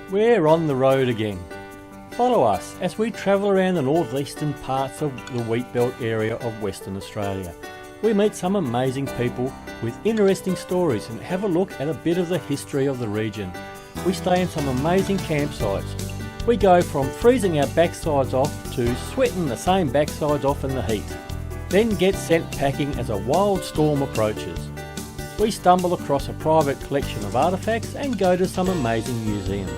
We're on the road again. Follow us as we travel around the northeastern parts of the wheatbelt area of Western Australia. We meet some amazing people with interesting stories and have a look at a bit of the history of the region. We stay in some amazing campsites. We go from freezing our backsides off to sweating the same backsides off in the heat, then get sent packing as a wild storm approaches. We stumble across a private collection of artefacts and go to some amazing museums.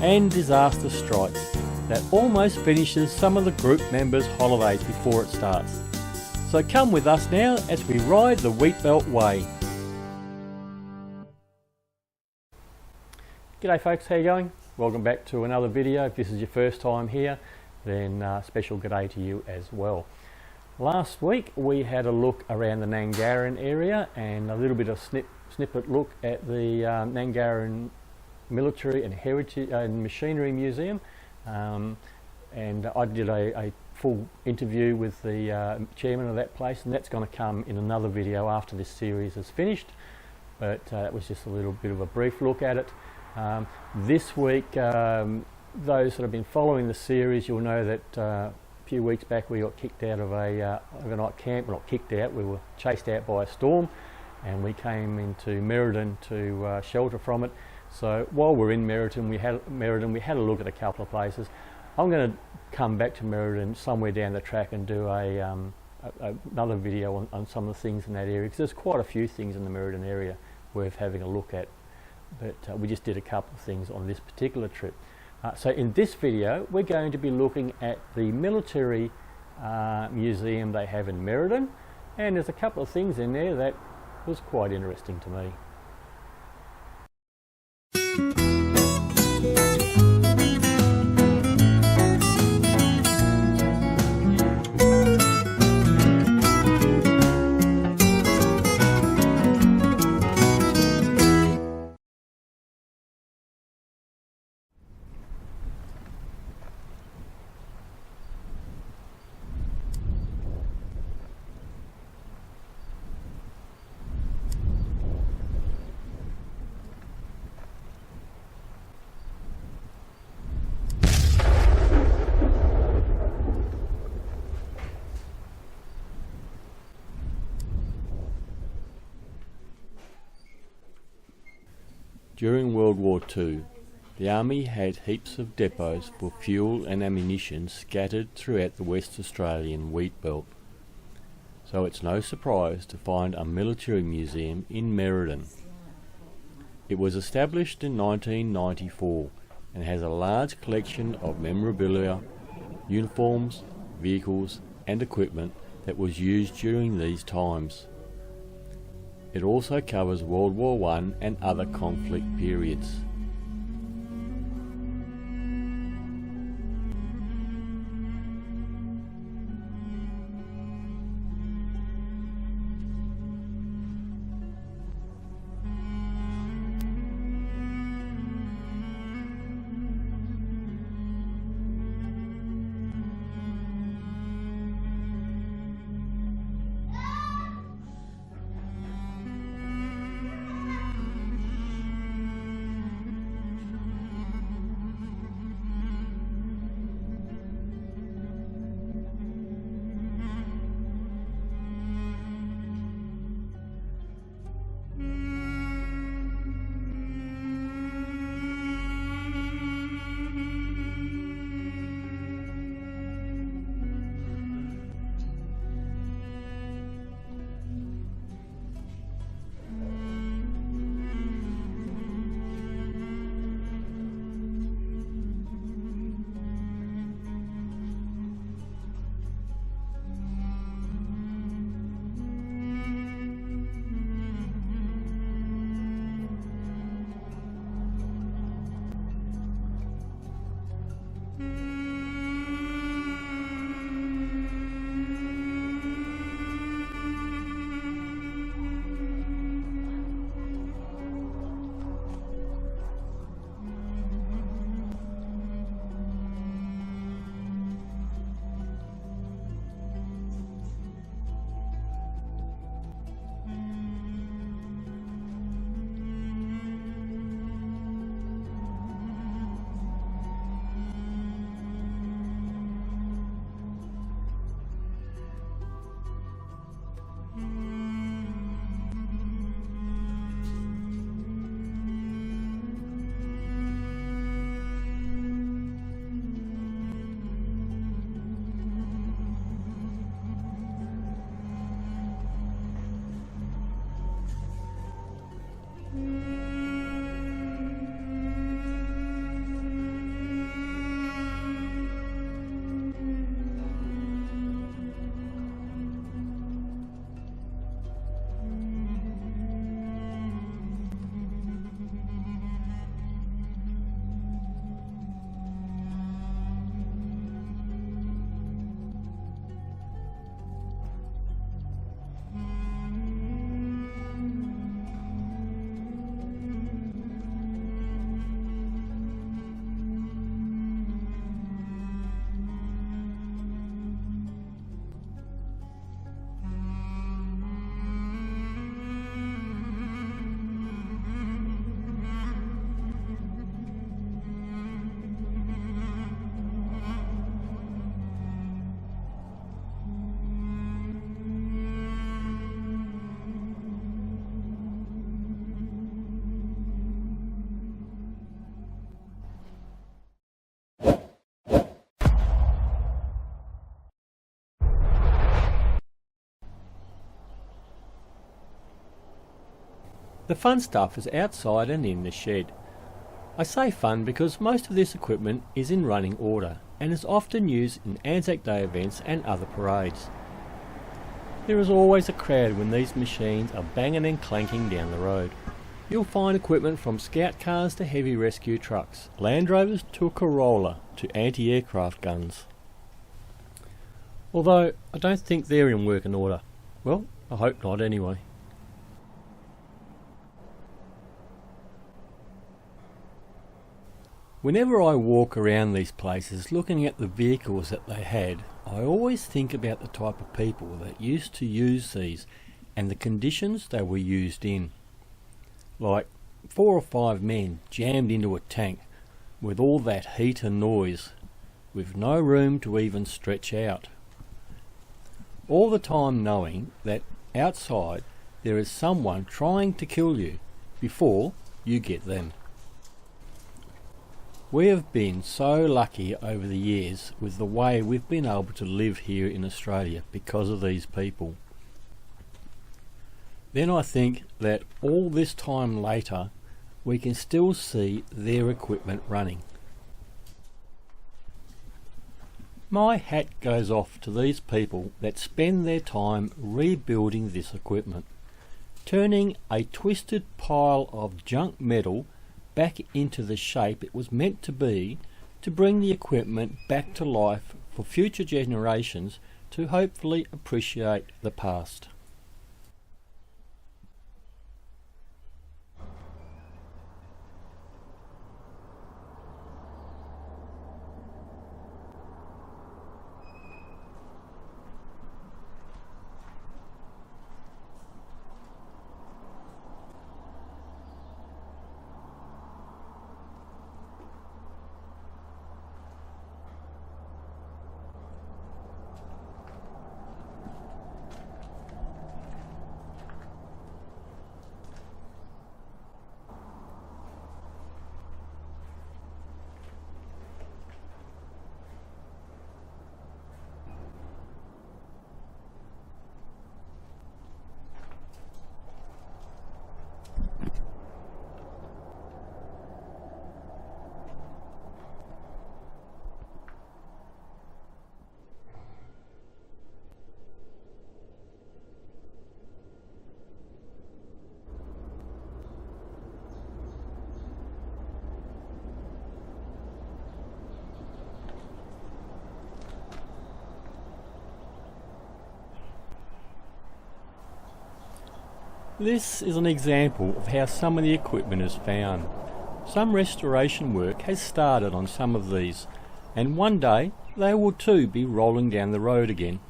And disaster strikes that almost finishes some of the group members' holidays before it starts. So come with us now as we ride the Wheatbelt Way. G'day folks, how you going? Welcome back to another video. If this is your first time here, then special g'day to you as well. Last week we had a look around the Nangarran area and a little bit of snippet look at the Nangarran Military and Heritage and Machinery Museum, and I did a full interview with the chairman of that place, and that's going to come in another video after this series is finished, but it was just a little bit of a brief look at it. This week, those that have been following the series, you'll know that a few weeks back we got kicked out of a overnight camp. Well, not kicked out, we were chased out by a storm, and we came into Merredin to shelter from it. So while we're in Merredin, we had a look at a couple of places. I'm going to come back to Merredin somewhere down the track and do another video on some of the things in that area, because there's quite a few things in the Merredin area worth having a look at. But we just did a couple of things on this particular trip. So in this video, we're going to be looking at the military museum they have in Merredin, and there's a couple of things in there that was quite interesting to me. During World War II, the Army had heaps of depots for fuel and ammunition scattered throughout the West Australian wheat belt. So it's no surprise to find a military museum in Merredin. It was established in 1994 and has a large collection of memorabilia, uniforms, vehicles and equipment that was used during these times. It also covers World War I and other conflict periods. The fun stuff is outside and in the shed. I say fun because most of this equipment is in running order and is often used in Anzac Day events and other parades. There is always a crowd when these machines are banging and clanking down the road. You'll find equipment from scout cars to heavy rescue trucks, Land Rovers to a Corolla to anti-aircraft guns. Although I don't think they're in working order. Well, I hope not anyway. Whenever I walk around these places looking at the vehicles that they had, I always think about the type of people that used to use these and the conditions they were used in. Like 4 or 5 men jammed into a tank with all that heat and noise, with no room to even stretch out. All the time knowing that outside there is someone trying to kill you before you get them. We have been so lucky over the years with the way we've been able to live here in Australia because of these people. Then I think that all this time later we can still see their equipment running. My hat goes off to these people that spend their time rebuilding this equipment, turning a twisted pile of junk metal back into the shape it was meant to be, to bring the equipment back to life for future generations to hopefully appreciate the past. This is an example of how some of the equipment is found. Some restoration work has started on some of these, and one day they will too be rolling down the road again.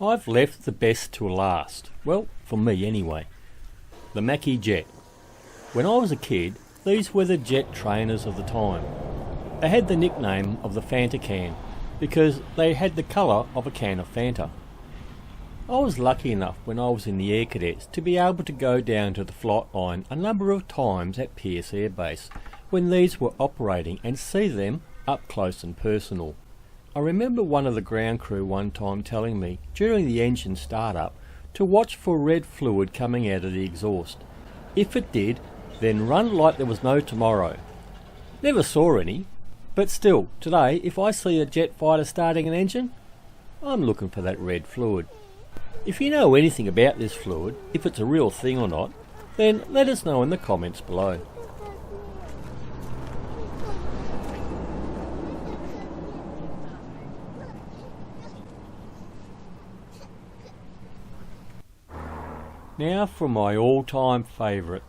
I've left the best to last. Well, for me anyway. The Mackie Jet. When I was a kid, these were the jet trainers of the time. They had the nickname of the Fanta can because they had the colour of a can of Fanta. I was lucky enough when I was in the Air Cadets to be able to go down to the flight line a number of times at Pearce Air Base when these were operating and see them up close and personal. I remember one of the ground crew one time telling me during the engine startup to watch for red fluid coming out of the exhaust. If it did, then run like there was no tomorrow. Never saw any, but still, today if I see a jet fighter starting an engine, I'm looking for that red fluid. If you know anything about this fluid, if it's a real thing or not, then let us know in the comments below. Now for my all-time favourite,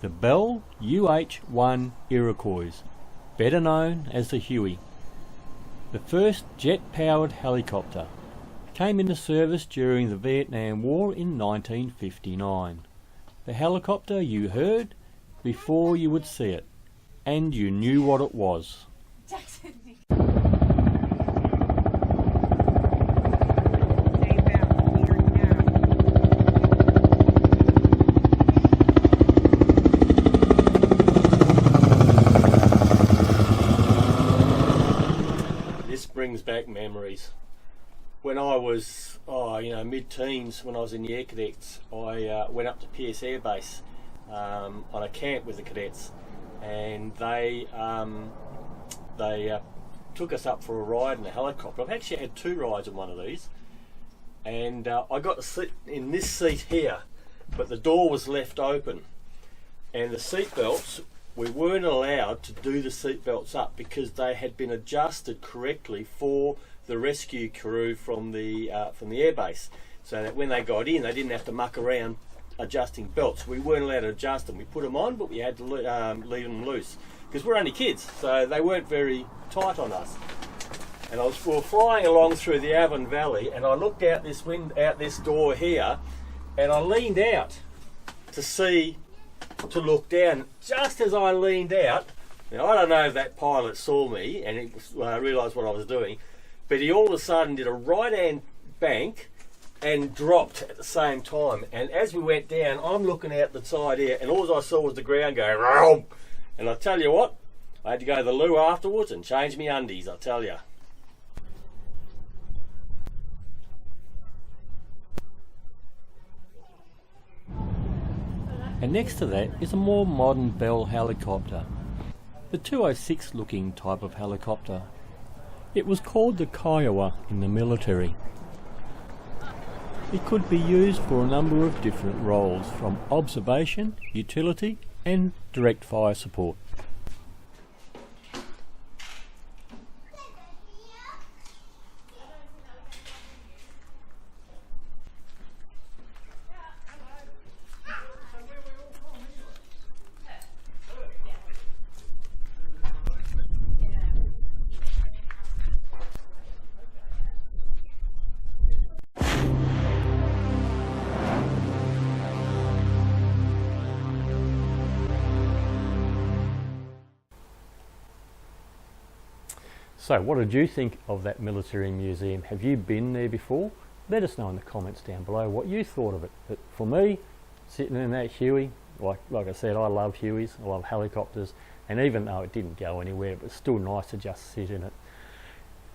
the Bell UH-1 Iroquois, better known as the Huey. The first jet-powered helicopter came into service during the Vietnam War in 1959. The helicopter you heard before you would see it, and you knew what it was. This brings back memories. When I was, mid-teens, when I was in the Air Cadets, I went up to Pierce Air Base on a camp with the cadets, and they took us up for a ride in a helicopter. I've actually had 2 rides in one of these, and I got to sit in this seat here, but the door was left open, and the seat belts, we weren't allowed to do the seat belts up because they had been adjusted correctly for the rescue crew from the airbase, so that when they got in they didn't have to muck around adjusting belts. We weren't allowed to adjust them. We put them on, but we had to leave them loose because we're only kids, so they weren't very tight on us. And we were flying along through the Avon Valley, and I looked out this door here, and I leaned out to look down. Just as I leaned out, now I don't know if that pilot saw me and he realised what I was doing, but he all of a sudden did a right-hand bank and dropped at the same time. And as we went down, I'm looking out the side here, and all I saw was the ground going room. And I tell you what, I had to go to the loo afterwards and change my undies, I tell you. And next to that is a more modern Bell helicopter, the 206 looking type of helicopter. It was called the Kiowa in the military. It could be used for a number of different roles, from observation, utility and direct fire support. So what did you think of that military museum? Have you been there before? Let us know in the comments down below what you thought of it. But for me, sitting in that Huey, like I said, I love Hueys, I love helicopters, and even though it didn't go anywhere, it was still nice to just sit in it.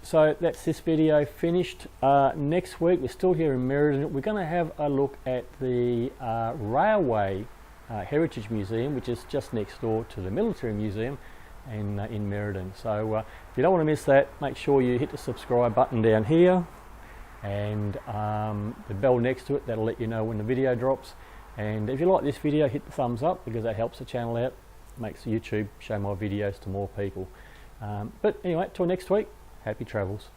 So that's this video finished. Next week, we're still here in Merredin. We're going to have a look at the Railway Heritage Museum, which is just next door to the Military Museum in Merredin. So if you don't want to miss that, make sure you hit the subscribe button down here, and the bell next to it, that'll let you know when the video drops. And if you like this video, hit the thumbs up, because that helps the channel out, makes YouTube show my videos to more people. But anyway, till next week, happy travels.